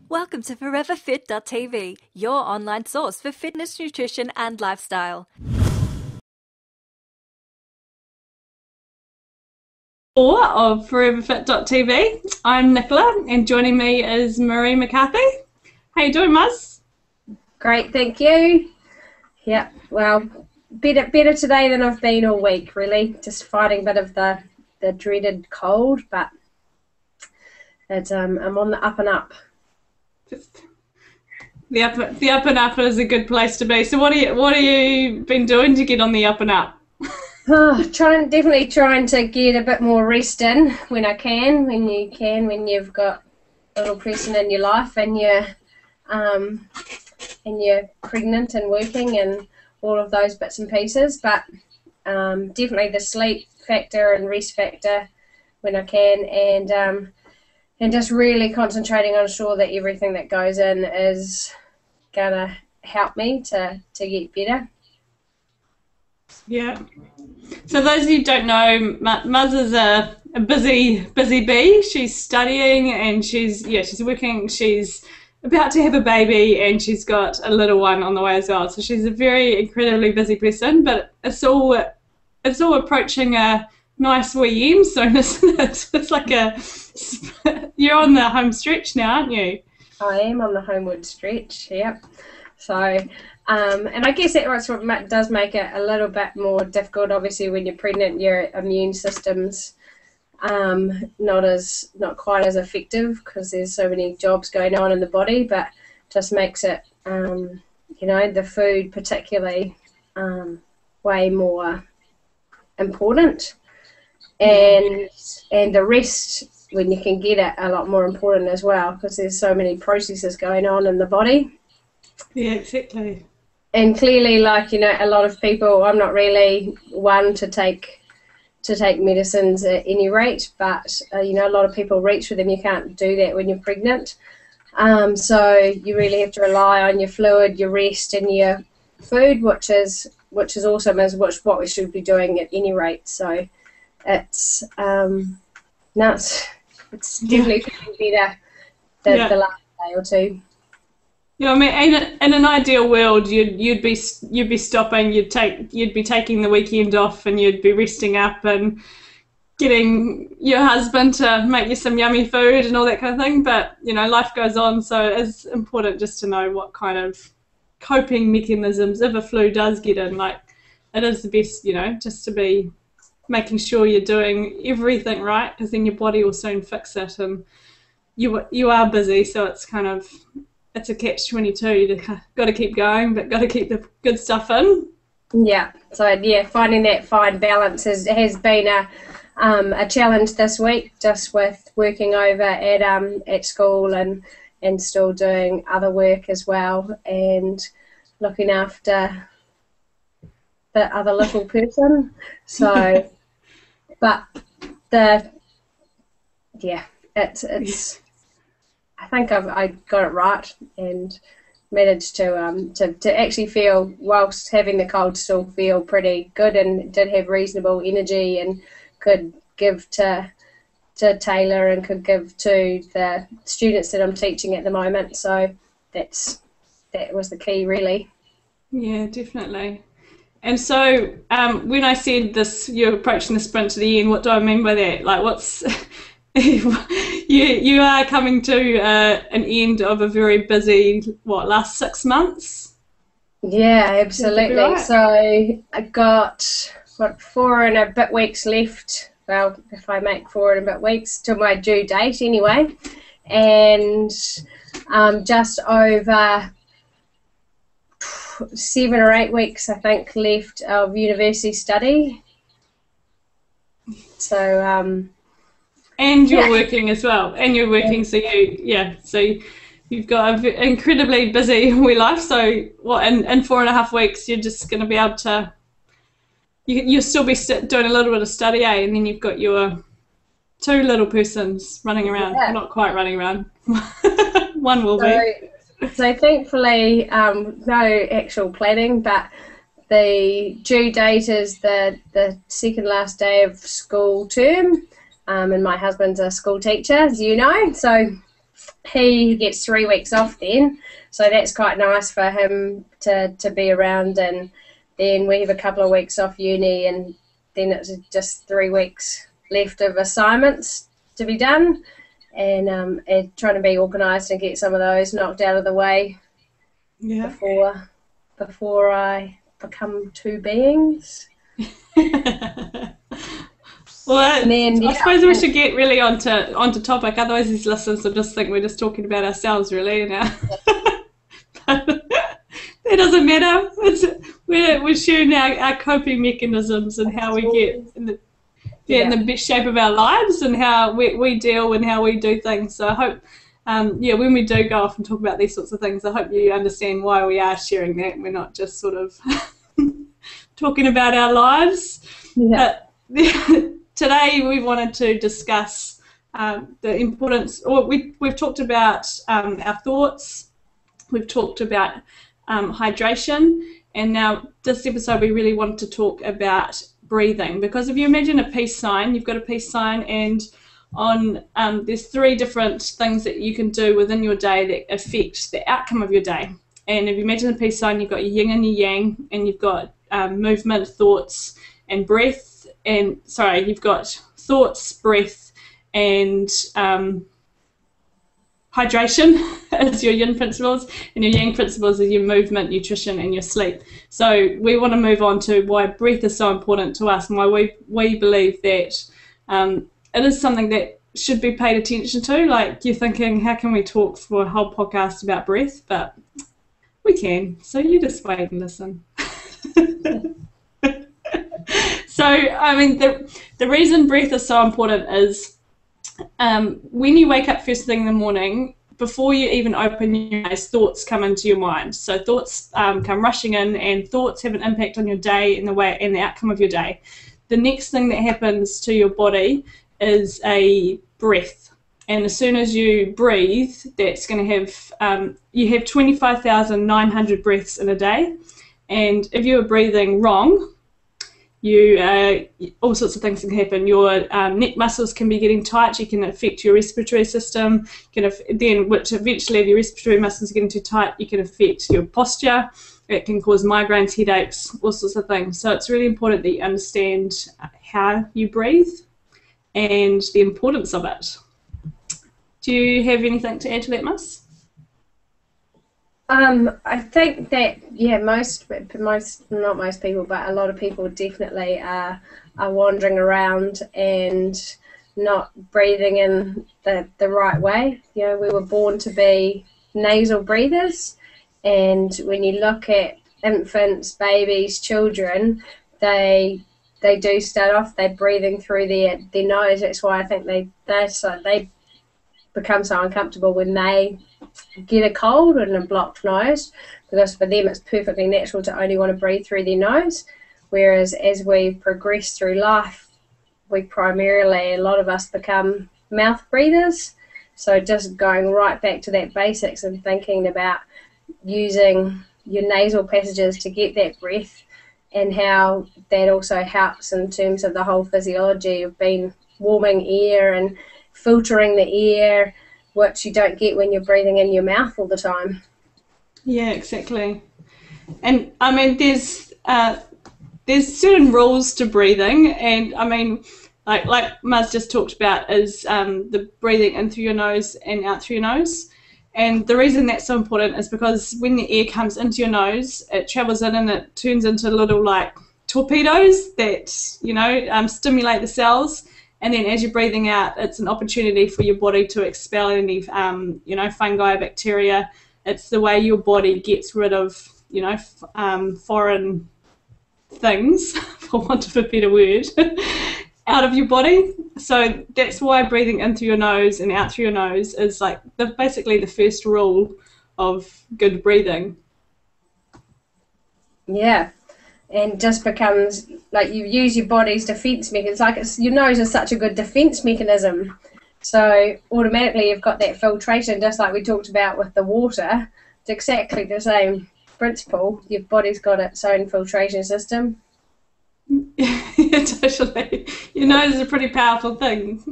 Welcome to foreverfit.tv, your online source for fitness, nutrition and lifestyle. Of foreverfit.tv. I'm Nicola, and joining me is Marie McCarthy. How you doing, Muz? Great, thank you. Yeah, well, better today than I've been all week, really. Just fighting a bit of the dreaded cold, but it's, I'm on the up and up. The up and up is a good place to be. So what are you been doing to get on the up and up? Definitely trying to get a bit more rest in when you've got a little person in your life and you're pregnant and working and all of those bits and pieces. But definitely the sleep factor and rest factor when I can, and just really concentrating on sure that everything that goes in is gonna help me to get better. Yeah. So those of you who don't know, Muz is a busy bee. She's studying and she's working. She's about to have a baby and she's got a little one on the way as well. So she's a very incredibly busy person. But it's all approaching a nice weekend soon, isn't it? It's like you're on the home stretch now, aren't you? I am on the homeward stretch. Yep. So. And I guess that's what does make it a little bit more difficult. Obviously, when you're pregnant, your immune system's not quite as effective because there's so many jobs going on in the body. But just makes it, the food particularly way more important, and the rest when you can get it a lot more important as well because there's so many processes going on in the body. Yeah, exactly. And clearly, a lot of people, I'm not really one to take medicines at any rate, but, a lot of people reach for them. You can't do that when you're pregnant. So you really have to rely on your fluid, your rest, and your food, which is awesome, is what we should be doing at any rate. So it's nuts. It's definitely better the last day or two. Yeah, I mean, in an ideal world, you'd be stopping. You'd be taking the weekend off, and you'd be resting up and getting your husband to make you some yummy food and all that kind of thing. But life goes on, so it's important just to know what kind of coping mechanisms, if a flu does get in, it is the best, just to be making sure you're doing everything right, because then your body will soon fix it, and you are busy, so it's kind of. It's a catch-22. You got to keep going, but got to keep the good stuff in. Yeah. So finding that fine balance has been a challenge this week, just with working over at school and still doing other work as well, and looking after the other little person. So, but it's. I think I got it right and managed to actually feel, whilst having the cold, still feel pretty good, and did have reasonable energy and could give to Taylor and could give to the students that I'm teaching at the moment. So that was the key, really. Yeah, definitely. And so when I said this, you're approaching the sprint to the end, what do I mean by that? What's... you are coming to an end of a very busy, last 6 months? Yeah, absolutely. Right. So I got 4 and a bit weeks left. Well, if I make 4 and a bit weeks till my due date anyway, and just over 7 or 8 weeks, I think, left of university study. So. And you're working as well, so you've got an incredibly busy wee life. So in 4.5 weeks, you're just going to be able to, you'll still be doing a little bit of study, and then you've got your 2 little persons running around, not quite running around. One will be. So thankfully, no actual planning, but the due date is the second last day of school term. And my husband's a school teacher, as you know, so he gets 3 weeks off then, so that's quite nice for him to be around. And then we have a couple of weeks off uni, and then it's just 3 weeks left of assignments to be done, and trying to be organised and get some of those knocked out of the way before I become two beings. Well, I suppose we should get really onto topic, otherwise these listeners will just think we're just talking about ourselves, really. Now. It doesn't matter. We're sharing our coping mechanisms and how we get in the best shape of our lives and how we deal and how we do things. So I hope, when we do go off and talk about these sorts of things, I hope you understand why we are sharing that. We're not just sort of talking about our lives. Yeah. But today we wanted to discuss the importance, or we've talked about our thoughts, we've talked about hydration, and now this episode we really wanted to talk about breathing, because if you imagine a peace sign, you've got a peace sign, and on there's 3 different things that you can do within your day that affect the outcome of your day. And if you imagine a peace sign, you've got your yin and your yang, and you've got movement, thoughts, and breath. And you've got thoughts, breath, and hydration as your yin principles, and your yang principles are your movement, nutrition, and your sleep. So we want to move on to why breath is so important to us, and why we believe that it is something that should be paid attention to. Like, you're thinking, how can we talk for a whole podcast about breath? But we can. So you just wait and listen. So, I mean, the reason breath is so important is when you wake up first thing in the morning, before you even open your eyes, thoughts come into your mind. So thoughts come rushing in, and thoughts have an impact on your day and the outcome of your day. The next thing that happens to your body is a breath. And as soon as you breathe, that's going to have, you have 25,900 breaths in a day. And if you're breathing wrong, all sorts of things can happen. Your neck muscles can be getting tight. You can affect your respiratory system. Which eventually, if your respiratory muscles are getting too tight, you can affect your posture. It can cause migraines, headaches, all sorts of things. So it's really important that you understand how you breathe and the importance of it. Do you have anything to add to that, Miss? I think that not most people, but a lot of people definitely are wandering around and not breathing in the right way. You know, we were born to be nasal breathers, and when you look at infants, babies, children, they do start off, they're breathing through their nose. That's why I think they become so uncomfortable when they get a cold and a blocked nose, because for them it's perfectly natural to only want to breathe through their nose. Whereas as we progress through life, a lot of us become mouth breathers. So just going right back to that basics and thinking about using your nasal passages to get that breath, and how that also helps in terms of the whole physiology of being warming air and filtering the air, which you don't get when you're breathing in your mouth all the time. Yeah, exactly. And I mean, there's certain rules to breathing, and I mean, like Maz just talked about, is the breathing in through your nose and out through your nose. And the reason that's so important is because when the air comes into your nose, it travels in and it turns into little like torpedoes that stimulate the cells. And then as you're breathing out, it's an opportunity for your body to expel any, fungi, bacteria. It's the way your body gets rid of, foreign things, for want of a better word, out of your body. So that's why breathing in through your nose and out through your nose is like basically the first rule of good breathing. Yeah. And just becomes like you use your body's defense mechanism. Your nose is such a good defense mechanism. So automatically you've got that filtration, just like we talked about with the water. It's exactly the same principle. Your body's got its own filtration system. Yeah, totally. Your nose is a pretty powerful thing.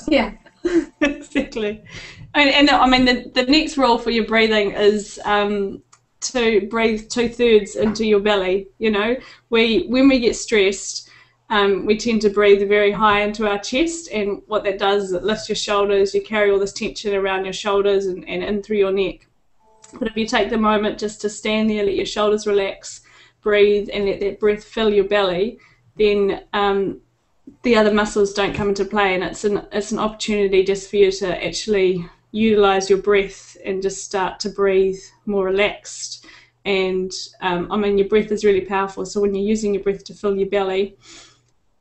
Yeah. Exactly. And I mean, the next rule for your breathing is to breathe 2/3 into your belly. You know, when we get stressed, we tend to breathe very high into our chest, and what that does is it lifts your shoulders. You carry all this tension around your shoulders and in through your neck. But if you take the moment just to stand there, let your shoulders relax, breathe, and let that breath fill your belly, then the other muscles don't come into play, and it's an opportunity just for you to actually utilize your breath and just start to breathe more relaxed. And I mean, your breath is really powerful, so when you're using your breath to fill your belly,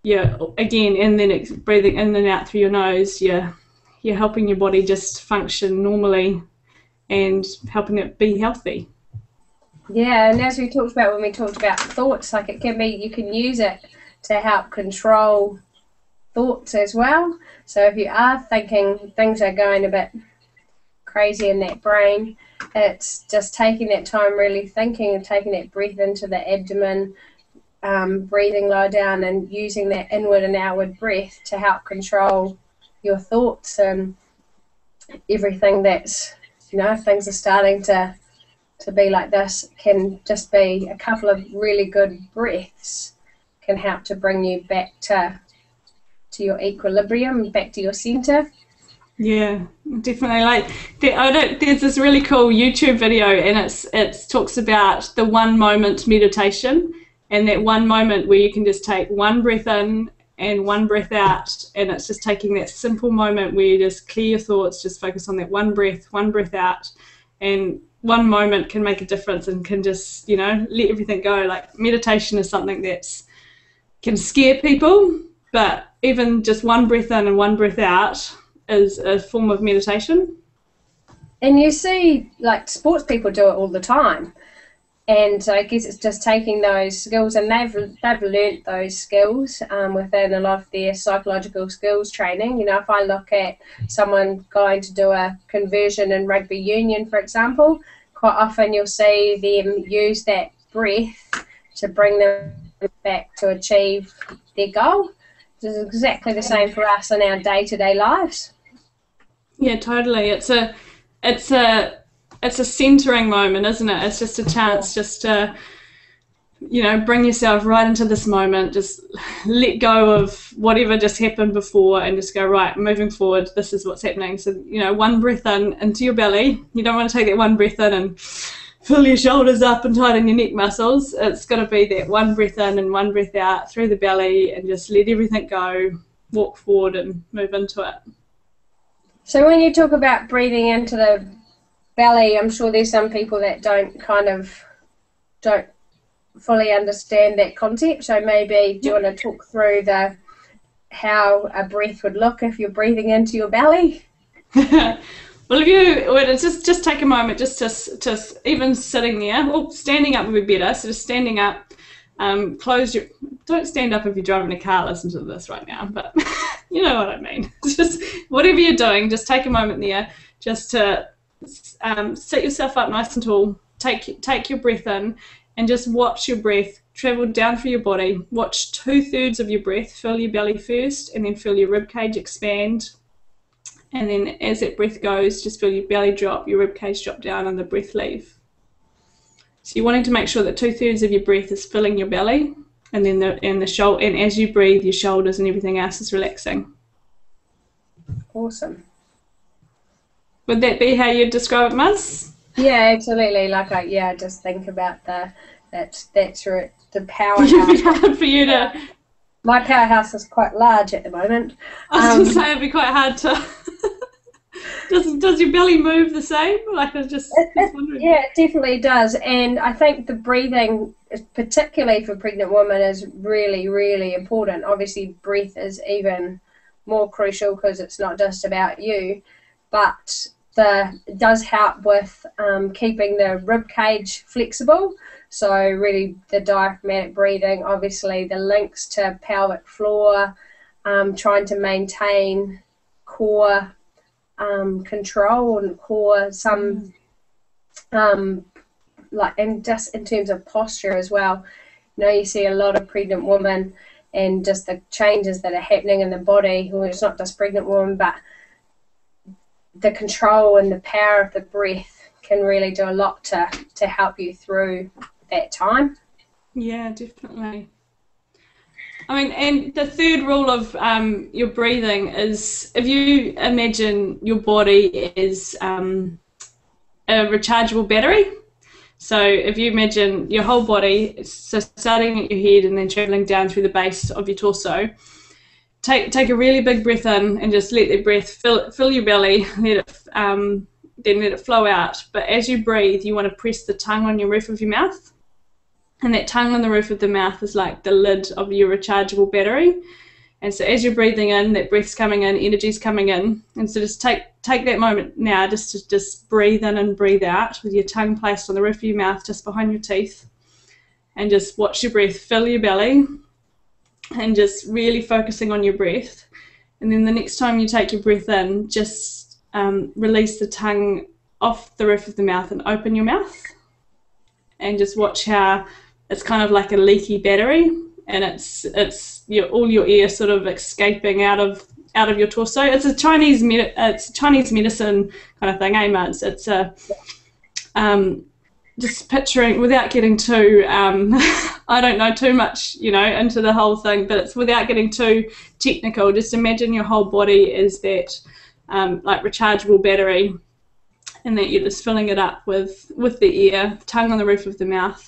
again, and then it's breathing in and out through your nose, you're helping your body just function normally and helping it be healthy. Yeah, and as we talked about when we talked about thoughts, like it can be, you can use it to help control thoughts as well. So if you are thinking things are going a bit crazy in that brain, it's just taking that time really thinking and taking that breath into the abdomen, breathing low down and using that inward and outward breath to help control your thoughts and everything that's, things are starting to be like this. Can just be a couple of really good breaths can help to bring you back to your equilibrium, back to your center. Yeah, definitely. Like there's this really cool YouTube video, and it talks about the 1 moment meditation, and that 1 moment where you can just take 1 breath in and 1 breath out, and it's just taking that simple moment where you just clear your thoughts, just focus on that 1 breath out, and 1 moment can make a difference and can just, let everything go. Like meditation is something that's can scare people, but even just 1 breath in and 1 breath out is a form of meditation. And you see, like, sports people do it all the time. And so I guess it's just taking those skills, and they've learnt those skills within a lot of their psychological skills training. If I look at someone going to do a conversion in rugby union, for example, quite often you'll see them use that breath to bring them back to achieve their goal. It's exactly the same for us in our day-to-day lives. Yeah, totally. It's a centering moment, isn't it? It's just a chance just to, bring yourself right into this moment, just let go of whatever just happened before and just go, right, moving forward, this is what's happening. So, 1 breath in into your belly. You don't want to take that 1 breath in and fill your shoulders up and tighten your neck muscles. It's got to be that 1 breath in and 1 breath out through the belly, and just let everything go, walk forward and move into it. So when you talk about breathing into the belly, I'm sure there's some people that don't fully understand that concept. So maybe do you want to talk through how a breath would look if you're breathing into your belly? Well, if you would just take a moment just to even sitting there, or standing up would be better. So just standing up, don't stand up if you're driving a car, listen to this right now, but you know what I mean. Just whatever you're doing, just take a moment there just to sit yourself up nice and tall, take your breath in, and just watch your breath travel down through your body. Watch 2/3 of your breath fill your belly first, and then feel your rib cage expand. And then as that breath goes, just feel your belly drop, your rib cage drop down, and the breath leave. So you're wanting to make sure that 2/3 of your breath is filling your belly, and then and as you breathe, your shoulders and everything else is relaxing. Awesome. Would that be how you'd describe it, Muz? Yeah, absolutely. I just think about that's the powerhouse. It'd be hard for you to. My powerhouse is quite large at the moment. I was going to say it'd be quite hard to. Does your belly move the same? Like I was just wondering. Yeah, it definitely does. And I think the breathing, particularly for pregnant women, is really, really important. Obviously, breath is even more crucial because it's not just about you, but it does help with keeping the rib cage flexible. So really the diaphragmatic breathing, obviously the links to pelvic floor, trying to maintain core control and core and just in terms of posture as well. You see a lot of pregnant women and just the changes that are happening in the body. Well, it's not just pregnant women, but the control and the power of the breath can really do a lot to help you through that time. Yeah, definitely. I mean, and the third rule of your breathing is, if you imagine your body as a rechargeable battery. So if you imagine your whole body, so starting at your head and then traveling down through the base of your torso, take a really big breath in and just let the breath fill your belly, then let it flow out. But as you breathe, you want to press the tongue on your roof of your mouth. And that tongue on the roof of the mouth is like the lid of your rechargeable battery. And so as you're breathing in, that breath's coming in, energy's coming in. And so just take that moment now just to just breathe in and breathe out with your tongue placed on the roof of your mouth just behind your teeth. And just watch your breath fill your belly and just really focusing on your breath. And then the next time you take your breath in, just release the tongue off the roof of the mouth and open your mouth. And just watch how it's kind of like a leaky battery, and it's all your air sort of escaping out of your torso. It's a Chinese medicine kind of thing, eh, Mads? It's a just picturing, without getting too I don't know too much, into the whole thing, but it's without getting too technical. Just imagine your whole body is that like rechargeable battery, and that you're just filling it up with the air, tongue on the roof of the mouth.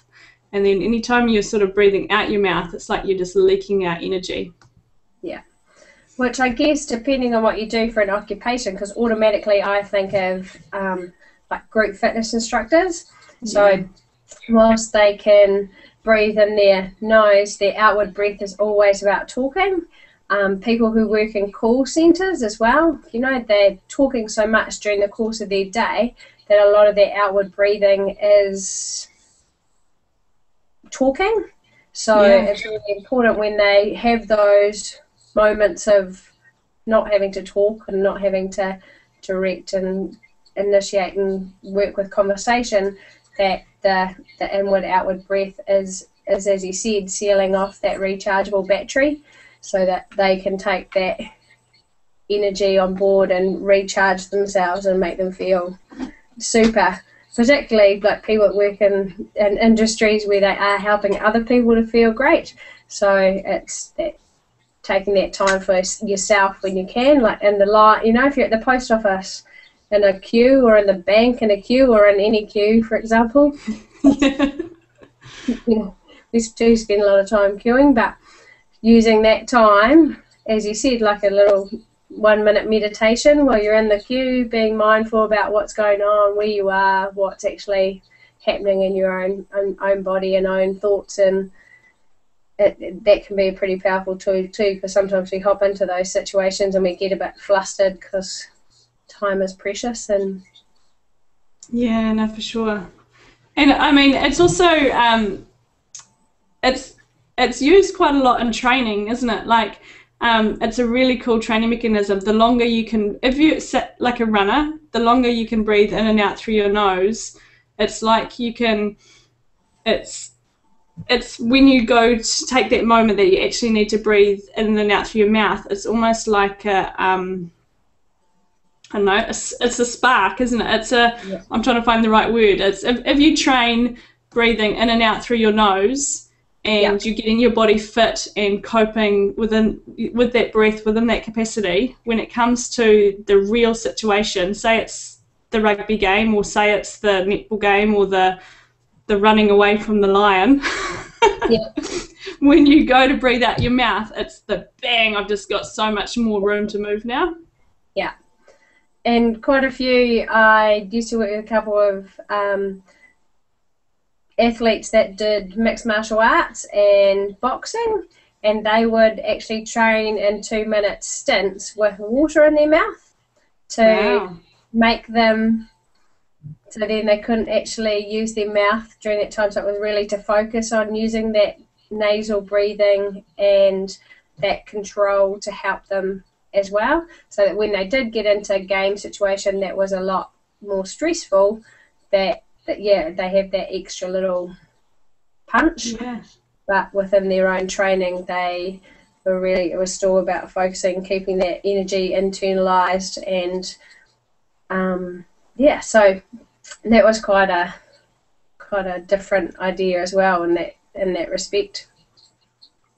And then anytime you're sort of breathing out your mouth, it's like you're just leaking out energy. Yeah. Which I guess, depending on what you do for an occupation, because automatically I think of like group fitness instructors. So whilst they can breathe in their nose, their outward breath is always about talking. People who work in call centres as well, they're talking so much during the course of their day that a lot of their outward breathing is talking. So it's really important when they have those moments of not having to talk and not having to direct and initiate and work with conversation, that the inward outward breath is, as you said, sealing off that rechargeable battery, so that they can take that energy on board and recharge themselves and make them feel super. Particularly like people that work in industries where they are helping other people to feel great. So it's that, taking that time for yourself when you can, like in the line, if you're at the post office in a queue, or in the bank in a queue, or in any queue, for example. We do spend a lot of time queuing, but using that time, as you said, like a little 1-minute meditation while you're in the queue, being mindful about what's going on, where you are, what's actually happening in your own body and own thoughts, and that can be a pretty powerful tool too, because sometimes we hop into those situations and we get a bit flustered because time is precious. And yeah, no, for sure. And I mean, it's also it's used quite a lot in training, isn't it? Like it's a really cool training mechanism. The longer you can, if you sit like a runner, the longer you can breathe in and out through your nose, it's like you can, it's when you go to take that moment that you actually need to breathe in and out through your mouth, it's almost like a, I don't know, it's a spark, isn't it? I'm trying to find the right word. It's if you train breathing in and out through your nose, and you're getting your body fit and coping with that breath within that capacity, when it comes to the real situation, say it's the rugby game, or say it's the netball game, or the running away from the lion, when you go to breathe out your mouth, it's the bang, I've just got so much more room to move now. Yeah. And quite a few, I used to work with a couple of athletes that did mixed martial arts and boxing, and they would actually train in 2-minute stints with water in their mouth to make them, so then they couldn't actually use their mouth during that time. So it was really to focus on using that nasal breathing and that control to help them as well, so that when they did get into a game situation that was a lot more stressful, that they have that extra little punch. Yeah. But within their own training, it was still about focusing, keeping that energy internalized, and Yeah, so that was quite a different idea as well in that respect.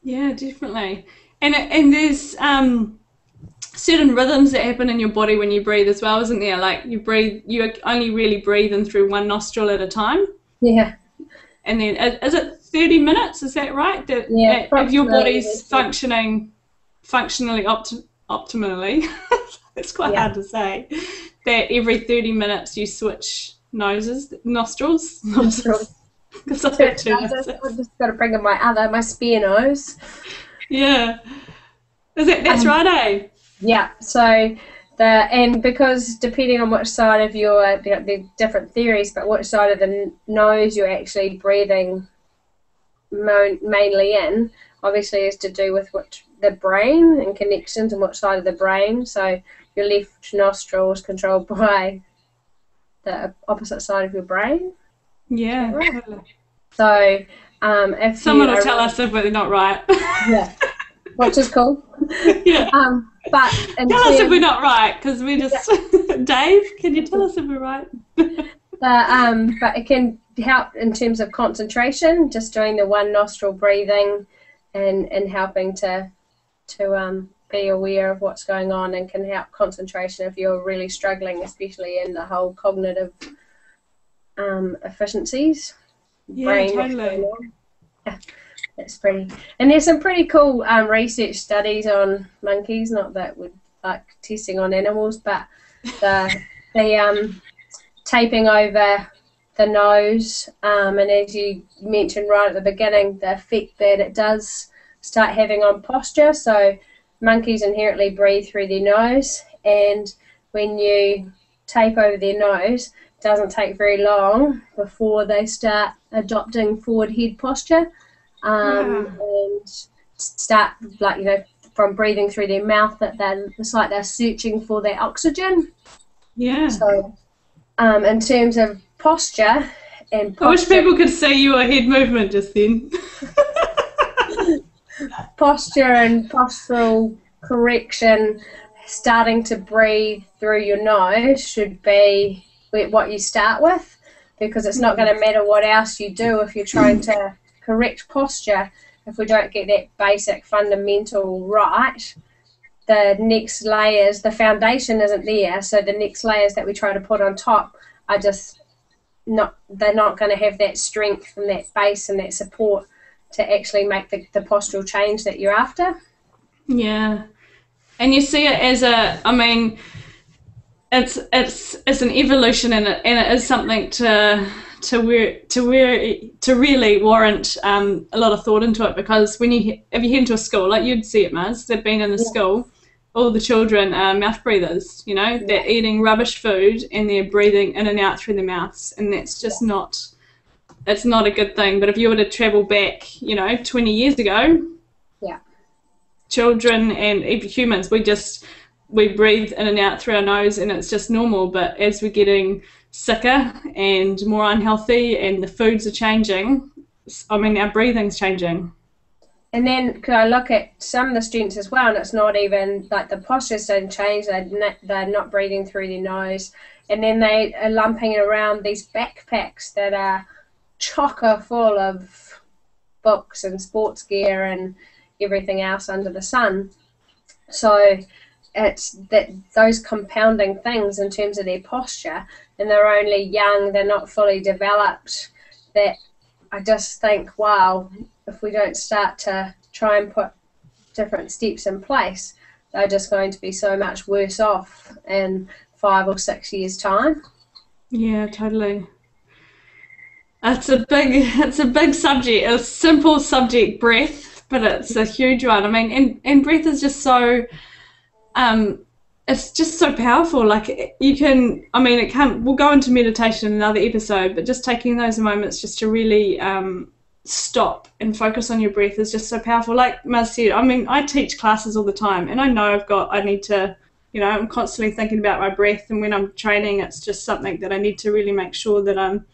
Yeah, definitely. And there's certain rhythms that happen in your body when you breathe as well, isn't there? Like you only really breathe in through one nostril at a time. Yeah. And then is it 30 minutes? Is that right? That Yeah. if your body's functionally optimally, it's quite hard to say. That every 30 minutes you switch nostrils. Because I've got two. I've just got to bring in my spare nose. Yeah. That's right, eh? Yeah. So because depending on which side of the different theories, but which side of the nose you're actually breathing mainly in, obviously is to do with the brain and connections and which side of the brain. So your left nostril is controlled by the opposite side of your brain. Yeah. Right? So if someone will tell us if we're not right. Yeah. Which is cool. Yeah. But tell us if we're not right, because we just Dave, can you tell us if we're right? But it can help in terms of concentration, just doing the one nostril breathing and helping to be aware of what's going on, and can help concentration if you're really struggling, especially in the whole cognitive efficiencies. Yeah, totally. Yeah, that's pretty. And there's some pretty cool research studies on monkeys. Not that we'd like testing on animals, but the taping over the nose, and as you mentioned right at the beginning, the effect that it does start having on posture. So monkeys inherently breathe through their nose, and when you tape over their nose, it doesn't take very long before they start adopting forward head posture, and start, from breathing through their mouth, that it's like they're searching for their oxygen. Yeah. So in terms of posture and I wish people could see your head movement just then. Posture and postural correction, starting to breathe through your nose should be what you start with, because it's not going to matter what else you do if you're trying to correct posture. If we don't get that basic fundamental right, the next layers, the foundation isn't there, so the next layers that we try to put on top are just they're not going to have that strength and that base and that support to actually make the postural change that you're after. Yeah. And you see it as it's an evolution, and it is something to really warrant a lot of thought into it, because if you head into a school, like you'd see it, Maz, they've been in the school, all the children are mouth breathers, they're eating rubbish food and they're breathing in and out through their mouths, and that's just it's not a good thing. But if you were to travel back, 20 years ago, children and even humans, we breathe in and out through our nose, and it's just normal. But as we're getting sicker and more unhealthy and the foods are changing, our breathing's changing. And then could I look at some of the students as well, and it's not even like the postures don't change, they're not breathing through their nose, and then they are lumping around these backpacks that are chocker full of books and sports gear and everything else under the sun. So it's those compounding things in terms of their posture, and they're only young, they're not fully developed, that I just think, wow, if we don't start to try and put different steps in place, they're just going to be so much worse off in 5 or 6 years' time. Yeah, totally. It's a big subject, a simple subject, breath, but it's a huge one. And breath is just so, it's just so powerful. Like we'll go into meditation in another episode, but just taking those moments just to really stop and focus on your breath is just so powerful. Like Maz said, I teach classes all the time, and I know I need to, I'm constantly thinking about my breath, and when I'm training, it's just something that I need to really make sure that I'm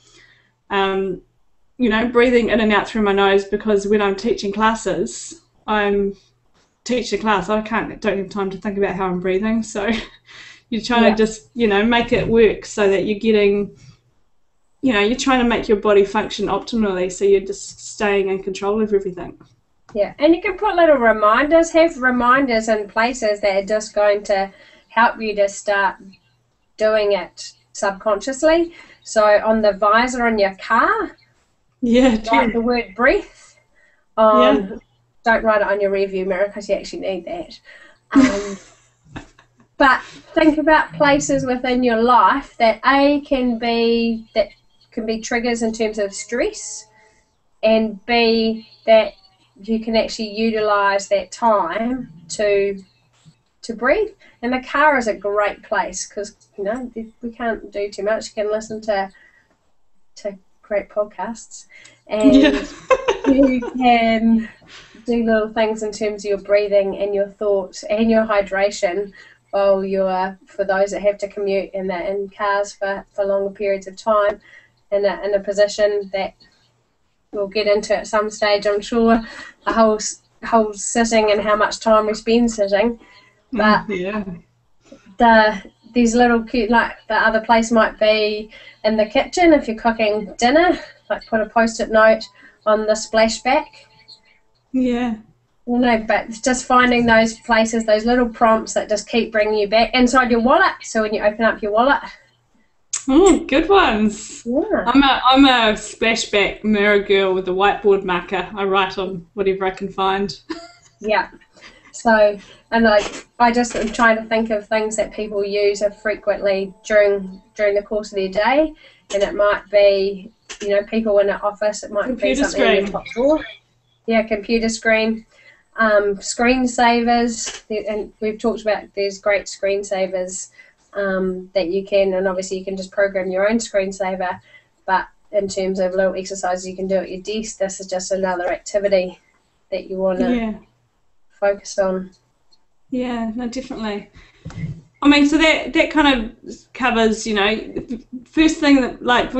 breathing in and out through my nose, because when I'm teaching classes, I'm teaching a class, don't have time to think about how I'm breathing. So You're trying to just, make it work so that you're getting, you're trying to make your body function optimally, so you're just staying in control of everything. Yeah, and you can put little reminders, have reminders in places that are just going to help you to start doing it subconsciously. So on the visor on your car, write the word breath. Don't write it on your rearview mirror because you actually need that. But think about places within your life that can be triggers in terms of stress, and B, that you can actually utilize that time to breathe. And the car is a great place because we can't do too much. You can listen to great podcasts, and you can do little things in terms of your breathing and your thoughts and your hydration while you're, for those that have to commute and they're in cars for longer periods of time, in a position that we'll get into at some stage, I'm sure, the whole sitting and how much time we spend sitting. But these little cute, like the other place might be in the kitchen if you're cooking dinner, like put a post-it note on the splashback. Yeah. But it's just finding those places, those little prompts that just keep bringing you back inside your wallet. So when you open up your wallet. Good ones. Yeah. I'm a splashback mirror girl with a whiteboard marker. I write on whatever I can find. Yeah. So, and I just am trying to think of things that people use frequently during the course of their day, and it might be, people in the office. It might computer be something in the top drawer. Yeah, computer screen. Screensavers, and we've talked about there's great screensavers that you can, and obviously you can just program your own screensaver, but in terms of little exercises you can do at your desk, this is just another activity that you want to focus on. Yeah, no, definitely. I mean, so that kind of covers, first thing that, like,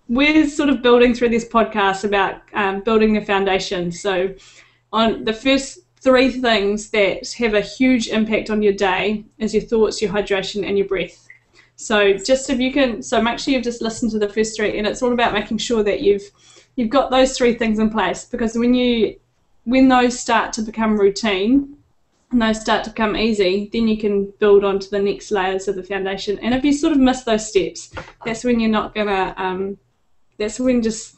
we're sort of building through this podcast about building the foundation. So on the first 3 things that have a huge impact on your day is your thoughts, your hydration, and your breath. So just if you can, so make sure you've just listened to the first 3, and it's all about making sure that you've got those 3 things in place, because when those start to become routine and those start to become easy, then you can build onto the next layers of the foundation. And if you sort of miss those steps, that's when you're not gonna that's when just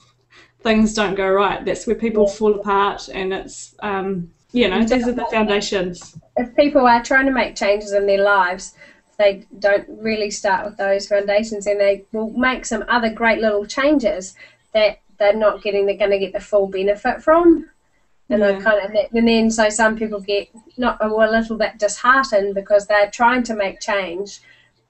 things don't go right. That's where people fall apart, and it's these are the foundations. If people are trying to make changes in their lives, they don't really start with those foundations, and they will make some other great little changes that they're going to get the full benefit from. And then so some people get a little bit disheartened because they're trying to make change,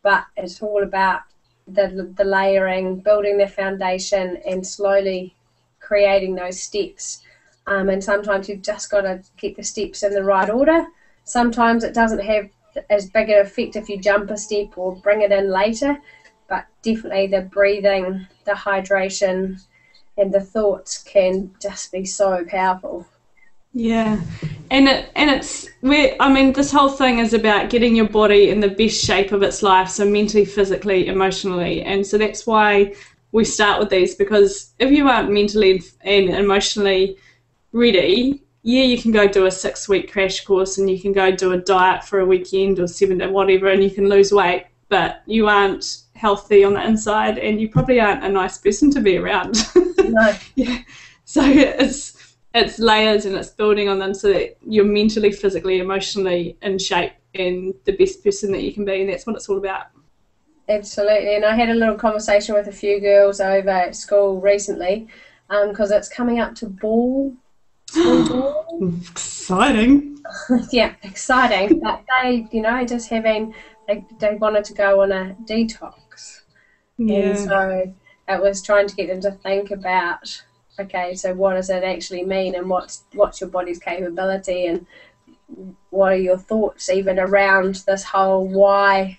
but it's all about the layering, building their foundation, and slowly creating those steps. And sometimes you've just got to keep the steps in the right order. Sometimes it doesn't have as big an effect if you jump a step or bring it in later, but definitely the breathing, the hydration, and the thoughts can just be so powerful. Yeah, and this whole thing is about getting your body in the best shape of its life, so mentally, physically, emotionally, and so that's why we start with these, because if you aren't mentally and emotionally ready, you can go do a 6-week crash course, and you can go do a diet for a weekend or 7 days, whatever, and you can lose weight, but you aren't healthy on the inside, and you probably aren't a nice person to be around. No. Yeah. So it's layers, and it's building on them so that you're mentally, physically, emotionally in shape and the best person that you can be, and that's what it's all about. Absolutely, and I had a little conversation with a few girls over at school recently, because it's coming up to school ball. Exciting. Yeah, exciting. But they, just they wanted to go on a detox. Yeah. And so it was trying to get them to think about, okay, so what does it actually mean, and what's your body's capability, and what are your thoughts even around this whole why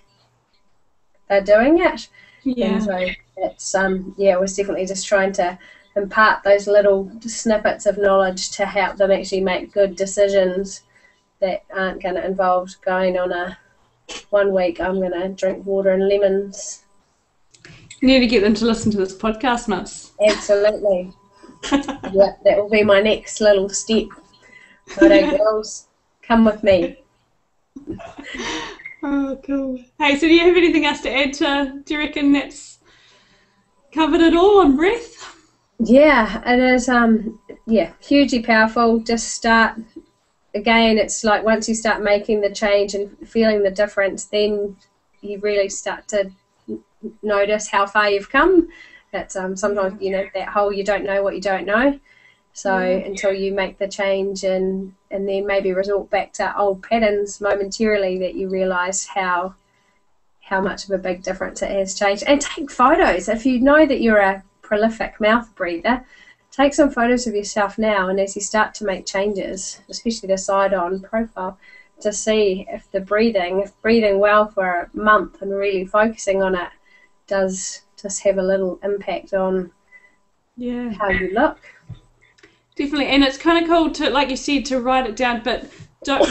they're doing it? Yeah. And so it's it was definitely just trying to impart those little snippets of knowledge to help them actually make good decisions that aren't going to involve going on a one week I'm going to drink water and lemons. You need to get them to listen to this podcast, Miss. Absolutely. Yeah, that will be my next little step. Righto, girls, come with me. Oh, cool. Hey, so do you have anything else to add to, do you reckon that's covered it all on breath? Yeah, it is, hugely powerful. Just start, again, it's like once you start making the change and feeling the difference, then you really start to notice how far you've come. That's sometimes, that whole you don't know what you don't know. So until you make the change and then maybe resort back to old patterns momentarily, that you realise how much of a big difference it has changed. And take photos. If you know that you're a prolific mouth breather, take some photos of yourself now, and as you start to make changes, especially the side-on profile, to see if breathing well for a month and really focusing on it does just have a little impact on how you look. Definitely, and it's kind of cool to, like you said, to write it down, but don't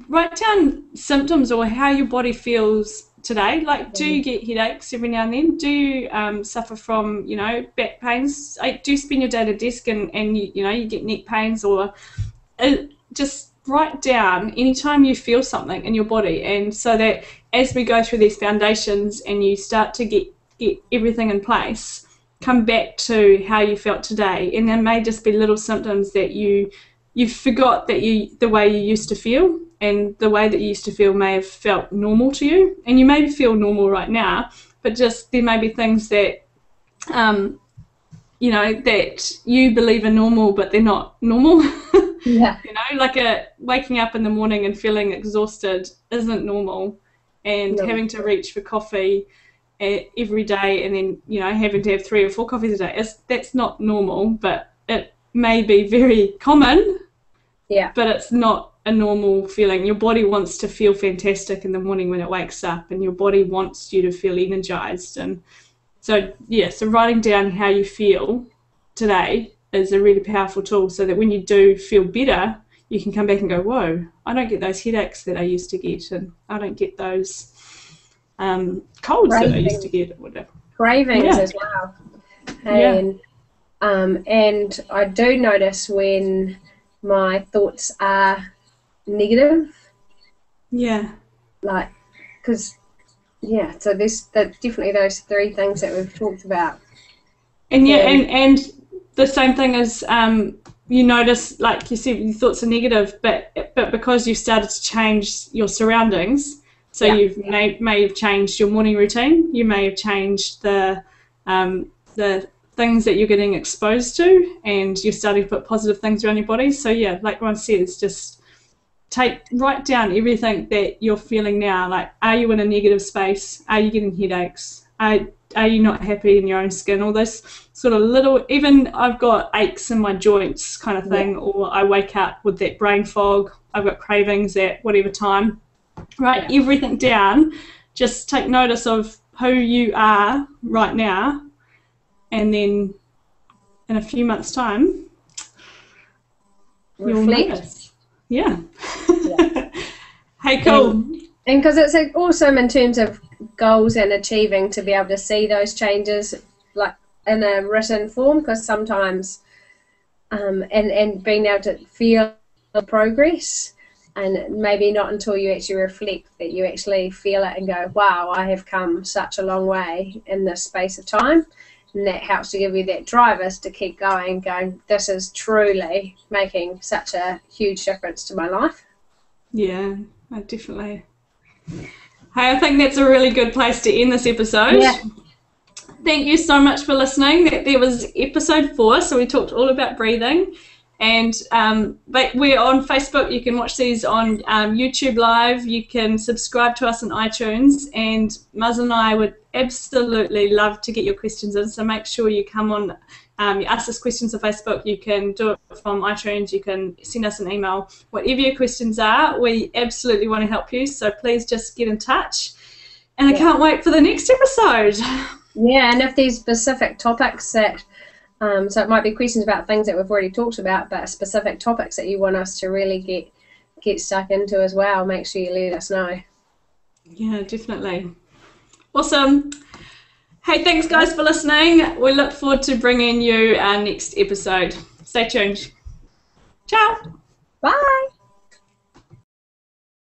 write down symptoms or how your body feels today. Like, do you get headaches every now and then? Do you suffer from, back pains? Do you spend your day at a desk and you get neck pains? Or just write down anytime you feel something in your body, and so that as we go through these foundations and you start to get everything in place, come back to how you felt today. And there may just be little symptoms that you forgot that the way you used to feel, and the way that you used to feel may have felt normal to you, and you maybe feel normal right now, but just there may be things that that you believe are normal but they're not normal. Yeah. Like waking up in the morning and feeling exhausted isn't normal, and having to reach for coffee every day, and then having to have 3 or 4 coffees a day, that's not normal, but it may be very common. Yeah. But it's not a normal feeling. Your body wants to feel fantastic in the morning when it wakes up, and your body wants you to feel energized. And so writing down how you feel today is a really powerful tool, so that when you do feel better, you can come back and go, whoa, I don't get those headaches that I used to get, and I don't get those colds that I used to get, or whatever. Cravings as well. And and I do notice when my thoughts are negative. Yeah. Like, because, so there's definitely those 3 things that we've talked about. And and the same thing as you notice, like you said, your thoughts are negative, but because you've started to change your surroundings, so you've may have changed your morning routine, you may have changed the things that you're getting exposed to, and you're starting to put positive things around your body. So like Ron says, just write down everything that you're feeling now. Like, are you in a negative space? Are you getting headaches? Are you not happy in your own skin? All this sort of little, even I've got aches in my joints kind of thing, or I wake up with that brain fog, I've got cravings at whatever time. Write everything down. Just take notice of who you are right now, and then in a few months' time, you'll notice. Yeah. Hey, cool. And because it's awesome in terms of goals and achieving, to be able to see those changes like in a written form, because sometimes and being able to feel the progress, and maybe not until you actually reflect that you actually feel it and go, wow, I have come such a long way in this space of time. And that helps to give you that drivers to keep going, this is truly making such a huge difference to my life. Yeah, definitely. Hey, I think that's a really good place to end this episode. Yeah. Thank you so much for listening. There was episode 4, so we talked all about breathing. And but we're on Facebook. You can watch these on YouTube Live. You can subscribe to us on iTunes. And Muz and I would absolutely love to get your questions in. So make sure you come on. You ask us questions on Facebook. You can do it from iTunes. You can send us an email. Whatever your questions are, we absolutely want to help you. So please just get in touch. And I can't wait for the next episode. Yeah, and if these specific topics that so it might be questions about things that we've already talked about, but specific topics that you want us to really get stuck into as well, make sure you let us know. Yeah, definitely. Awesome. Hey, thanks guys for listening. We look forward to bringing you our next episode. Stay tuned. Ciao.